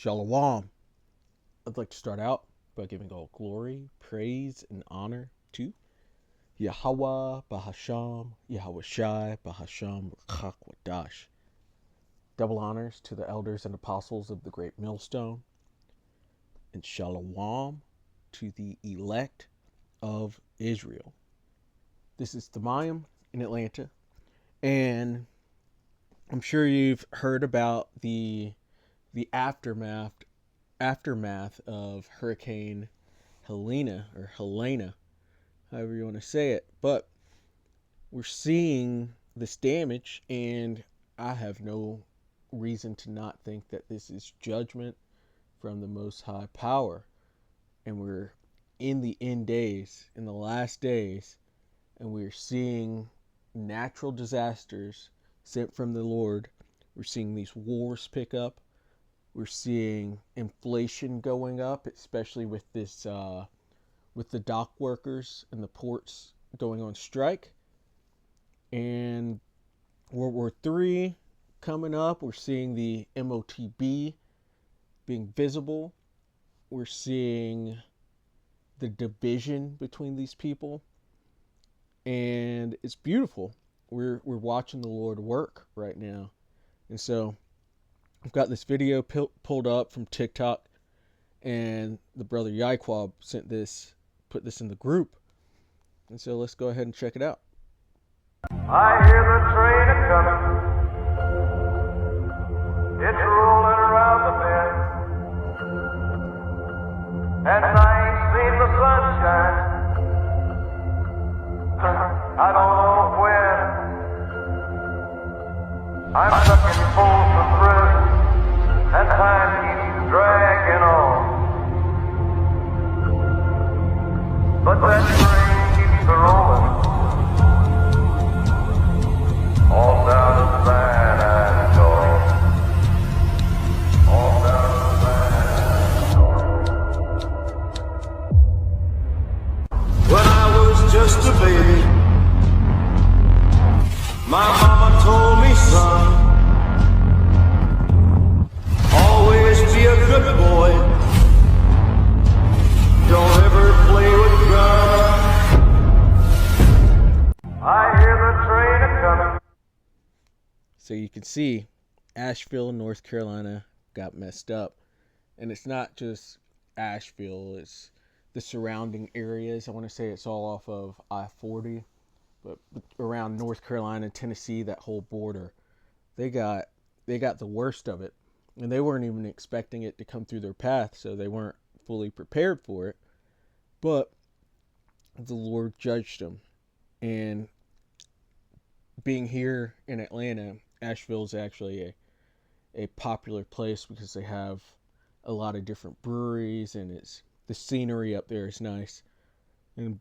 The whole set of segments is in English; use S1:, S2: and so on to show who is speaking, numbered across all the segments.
S1: Shalom. I'd like to start out by giving all glory, praise, and honor to Yahweh Bahasham, Yahweh Shai Bahasham Chakwadash. Double honors to the elders and apostles of the Great Millstone, and Shalom to the elect of Israel. This is the Mayim in Atlanta, and I'm sure you've heard about the aftermath of Hurricane Helena, or Helena, however you want to say it. But we're seeing this damage, and I have no reason to not think that this is judgment from the Most High Power. And we're in the end days, in the last days, and we're seeing natural disasters sent from the Lord. We're seeing these wars pick up. We're seeing inflation going up, especially with this, with the dock workers and the ports going on strike. And World War III coming up. We're seeing the MOTB being visible. We're seeing the division between these people, and it's beautiful. We're watching the Lord work right now, and so I've got this video pulled up from TikTok, and the brother Yaiquab put this in the group, and so let's go ahead and check it out.
S2: I hear the train a-comin', it's rollin' around the bend, and I ain't seen the sunshine, I don't know when. I'm stuck in Folsom Prison, and time keeps dragging on, but that train keeps a-rollin', all down to San Antonio, all down to San Antonio. When I was just a baby, my mama told me, son, always be a good boy, don't ever play with guns. I hear the train a-comin'.
S1: So you can see Asheville, North Carolina got messed up. And it's not just Asheville, it's the surrounding areas. I want to say it's all off of I-40, but around North Carolina, Tennessee, that whole border, they got the worst of it. And they weren't even expecting it to come through their path, so they weren't fully prepared for it. But the Lord judged them. And being here in Atlanta, Asheville is actually a popular place because they have a lot of different breweries, and the scenery up there is nice.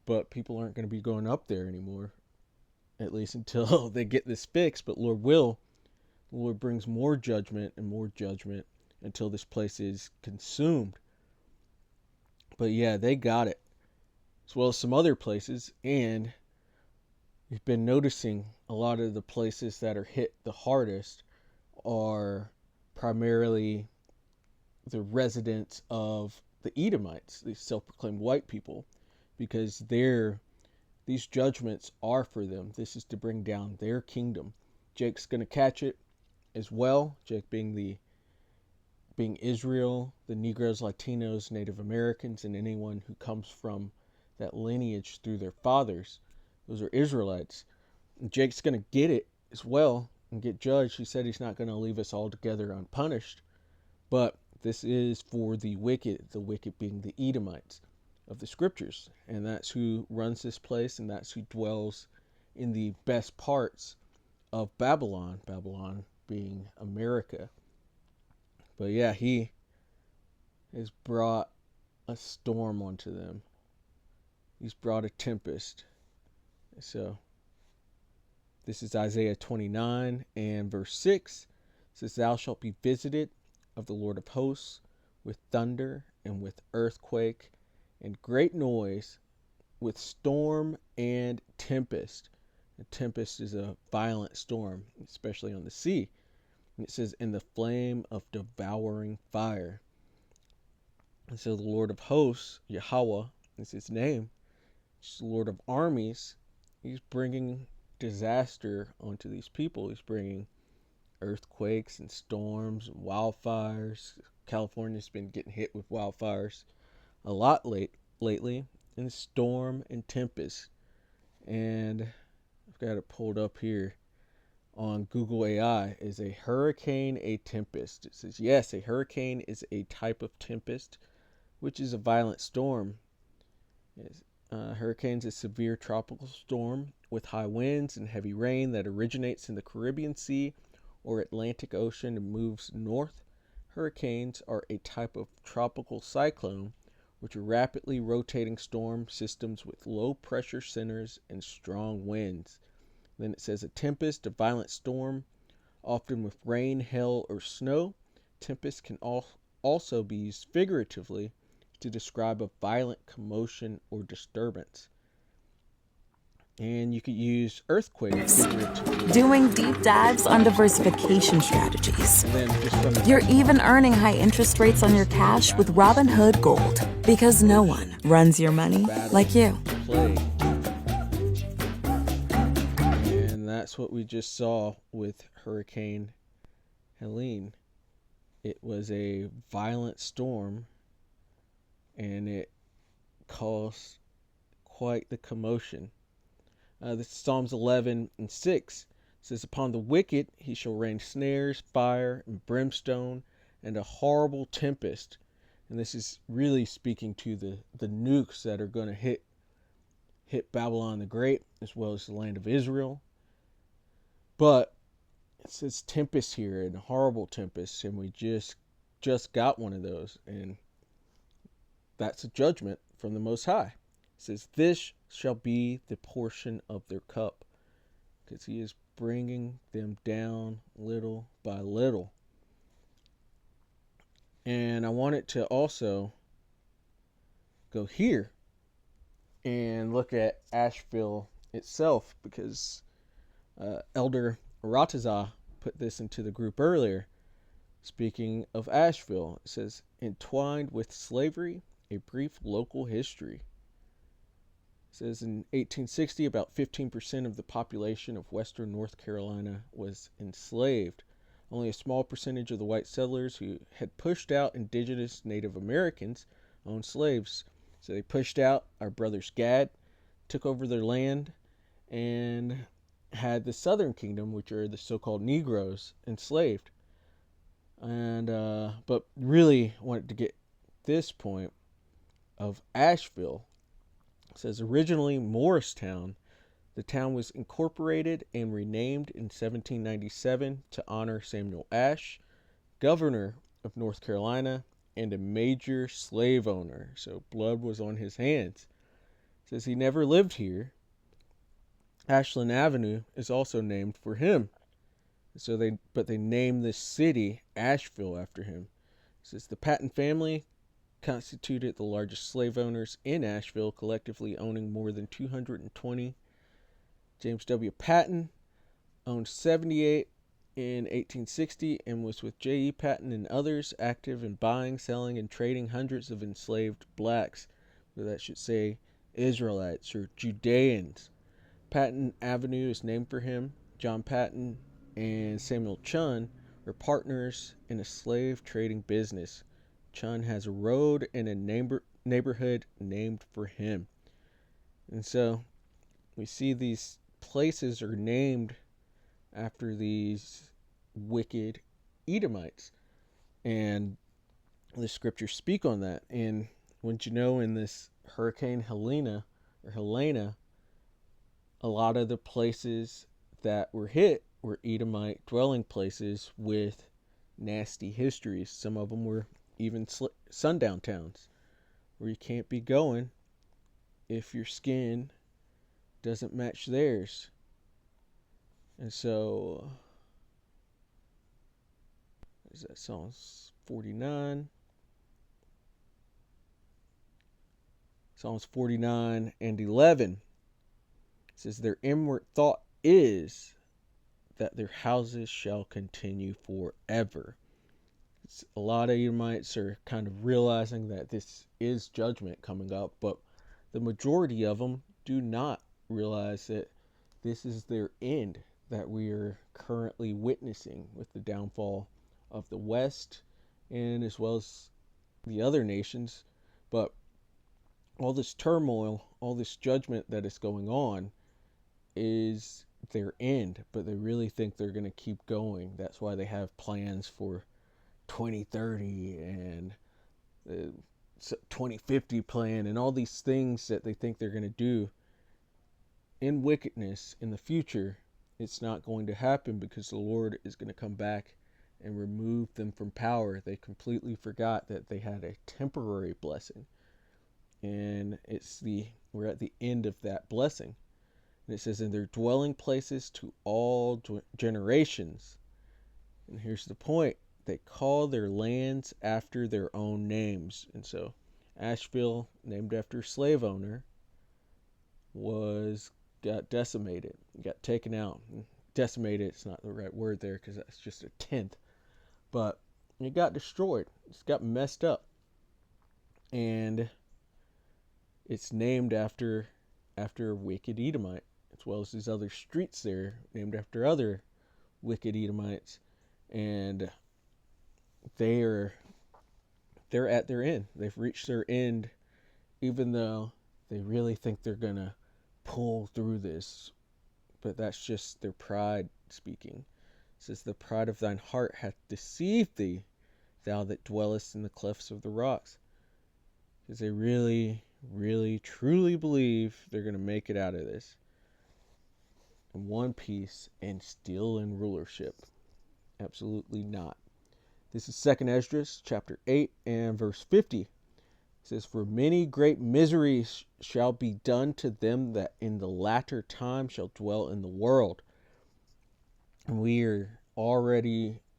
S1: But people aren't going to be going up there anymore, at least until they get this fixed. But Lord will, the Lord brings more judgment and more judgment until this place is consumed. But yeah, they got it, as well as some other places. And we've been noticing a lot of the places that are hit the hardest are primarily the residents of the Edomites, these self-proclaimed white people, because these judgments are for them. This is to bring down their kingdom. Jake's going to catch it as well. Jake being Israel, the Negroes, Latinos, Native Americans, and anyone who comes from that lineage through their fathers. Those are Israelites. And Jake's going to get it as well and get judged. He said he's not going to leave us all together unpunished. But this is for the wicked being the Edomites of the scriptures. And that's who runs this place, and that's who dwells in the best parts of Babylon. Babylon being America. But yeah, he has brought a storm onto them. He's brought a tempest. So this is Isaiah 29 and verse 6. It says, "Thou shalt be visited of the Lord of hosts with thunder and with earthquake and great noise, with storm and tempest." A tempest is a violent storm, especially on the sea. And it says, "in the flame of devouring fire." And so the Lord of hosts, Yahweh is his name, the Lord of armies. He's bringing disaster onto these people. He's bringing earthquakes and storms and wildfires. California's been getting hit with wildfires a lot lately, and storm and tempest. And I've got it pulled up here on Google AI. Is a hurricane a tempest? It says yes, a hurricane is a type of tempest, which is a violent storm. Hurricane's a severe tropical storm with high winds and heavy rain that originates in the Caribbean Sea or Atlantic Ocean and moves north. Hurricanes are a type of tropical cyclone, which are rapidly rotating storm systems with low pressure centers and strong winds. Then it says a tempest, a violent storm, often with rain, hail, or snow. Tempest can also be used figuratively to describe a violent commotion or disturbance. And you could use earthquake figuratively.
S3: Doing deep dives on diversification strategies.
S1: And then just from
S3: You're even earning high interest rates on your cash with Robinhood Gold, because no one runs your money like you.
S1: play. And that's what we just saw with Hurricane Helene. It was a violent storm, and it caused quite the commotion. This is Psalms 11 and 6. It says, upon the wicked he shall rain snares, fire, and brimstone, and a horrible tempest. And this is really speaking to the nukes that are going to hit Babylon the Great, as well as the land of Israel. But it says tempest here, and horrible tempest, and we just got one of those, and that's a judgment from the Most High. It says, this shall be the portion of their cup, because he is bringing them down little by little. And I wanted to also go here and look at Asheville itself, because Elder Rataza put this into the group earlier. Speaking of Asheville, it says, entwined with slavery, a brief local history. It says in 1860, about 15% of the population of western North Carolina was enslaved. Only a small percentage of the white settlers who had pushed out indigenous Native Americans owned slaves. So they pushed out our brothers Gad, took over their land, and had the southern kingdom, which are the so-called Negroes, enslaved. And but really wanted to get this point of Asheville. It says originally Morristown. The town was incorporated and renamed in 1797 to honor Samuel Ashe, governor of North Carolina and a major slave owner. So blood was on his hands. It says he never lived here. Ashland Avenue is also named for him. So they named this city Asheville after him. It says the Patton family constituted the largest slave owners in Asheville, collectively owning more than 220. James W. Patton owned 78 in 1860 and was with J.E. Patton and others active in buying, selling, and trading hundreds of enslaved blacks. So that should say Israelites or Judeans. Patton Avenue is named for him. John Patton and Samuel Chun were partners in a slave trading business. Chun has a road and a neighborhood named for him. And so we see these places are named after these wicked Edomites. And the scriptures speak on that. And wouldn't you know, in this Hurricane Helena, a lot of the places that were hit were Edomite dwelling places with nasty histories. Some of them were even sundown towns where you can't be going if your skin doesn't match theirs. And so, is that Psalms 49? Psalms 49 and 11. It says, their inward thought is that their houses shall continue forever. a lot of Edomites are kind of realizing that this is judgment coming up, but the majority of them do not realize that this is their end that we are currently witnessing with the downfall of the West and as well as the other nations. But all this turmoil, all this judgment that is going on is their end, but they really think they're going to keep going. That's why they have plans for 2030 and the 2050 plan and all these things that they think they're going to do in wickedness in the future. It's not going to happen because the Lord is going to come back and remove them from power. They completely forgot that they had a temporary blessing, and we're at the end of that blessing. And it says, in their dwelling places to all generations. And here's the point. They call their lands after their own names. And so Asheville, named after a slave owner, got decimated, got taken out. Decimated, it's not the right word there because that's just a tenth. But it got destroyed. It got messed up. And it's named after a wicked Edomite, as well as these other streets there named after other wicked Edomites. And they're at their end. They've reached their end, even though they really think they're gonna pull through this. But that's just their pride speaking. It says, the pride of thine heart hath deceived thee, thou that dwellest in the clefts of the rocks. Because they really, really, truly believe they're going to make it out of this in one piece and still in rulership. Absolutely not. This is 2nd Esdras chapter 8 and verse 50. It says, for many great miseries shall be done to them that in the latter time shall dwell in the world. And we're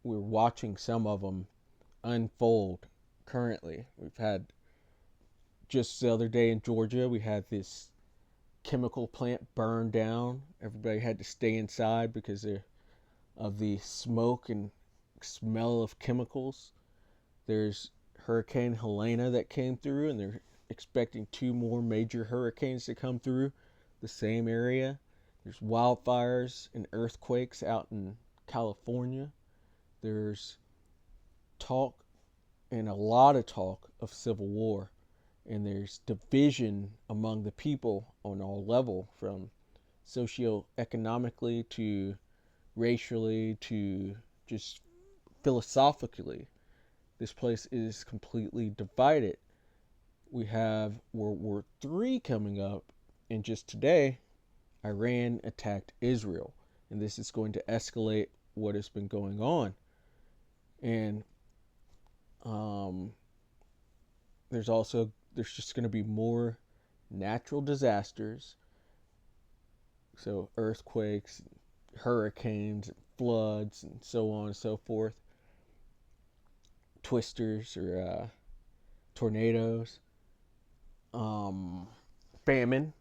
S1: watching some of them unfold currently. We've had, just the other day in Georgia, we had this chemical plant burned down. Everybody had to stay inside because of the smoke and smell of chemicals. There's Hurricane Helena that came through, and they're expecting 2 more major hurricanes to come through the same area. There's wildfires and earthquakes out in California. There's talk, and a lot of talk, of civil war. And there's division among the people on all level, from socioeconomically to racially to just philosophically. This place is completely divided. We have World War III coming up, and just today, Iran attacked Israel, and this is going to escalate what has been going on. And there's just going to be more natural disasters, so earthquakes, hurricanes, floods, and so on and so forth, twisters or tornadoes, famine,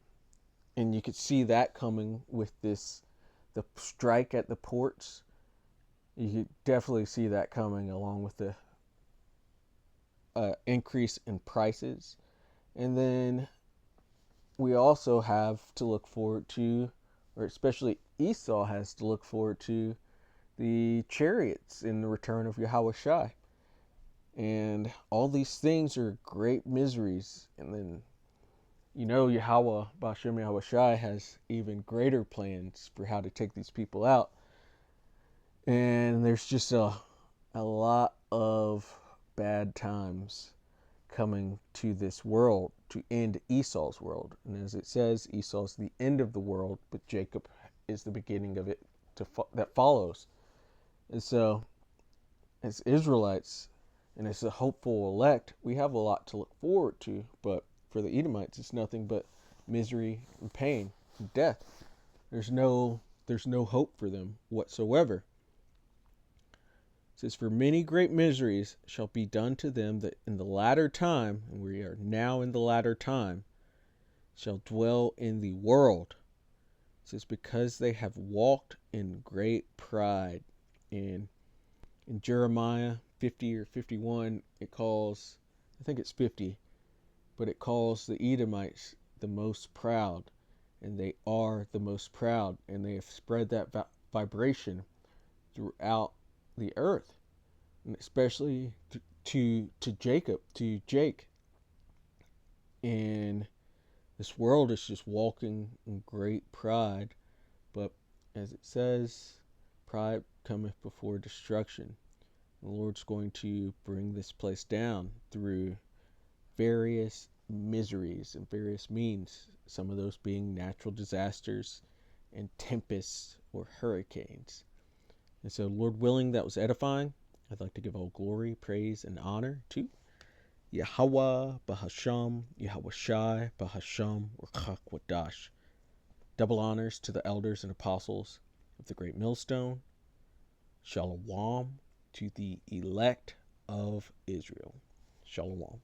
S1: and you could see that coming with the strike at the ports. You could definitely see that coming, along with the increase in prices. And then we also have to look forward to, or especially Esau has to look forward to, the chariots in the return of Yahweh Shai. And all these things are great miseries. And then, Yahweh, Bashem Yahweh Shai, has even greater plans for how to take these people out. And there's just a lot of bad times coming to this world to end Esau's world. And as it says, Esau's the end of the world, but Jacob is the beginning of it that follows. And so, as Israelites and as a hopeful elect, we have a lot to look forward to. But for the Edomites, it's nothing but misery and pain and death. There's no hope for them whatsoever. It says, for many great miseries shall be done to them that in the latter time, and we are now in the latter time, shall dwell in the world. It says, because they have walked in great pride. And in Jeremiah 50 or 51, it calls, I think it's 50, but it calls the Edomites the most proud, and they are the most proud, and they have spread that vibration throughout the earth, and especially to Jacob, to Jake. And this world is just walking in great pride, but as it says, pride cometh before destruction. The Lord's going to bring this place down through various miseries and various means, some of those being natural disasters and tempests or hurricanes. And so, Lord willing, that was edifying. I'd like to give all glory, praise, and honor to Yahweh Bahasham, Yahweh Shai Bahasham Rakakwadash. Double honors to the elders and apostles of the great millstone. Shalom to the elect of Israel. Shalom.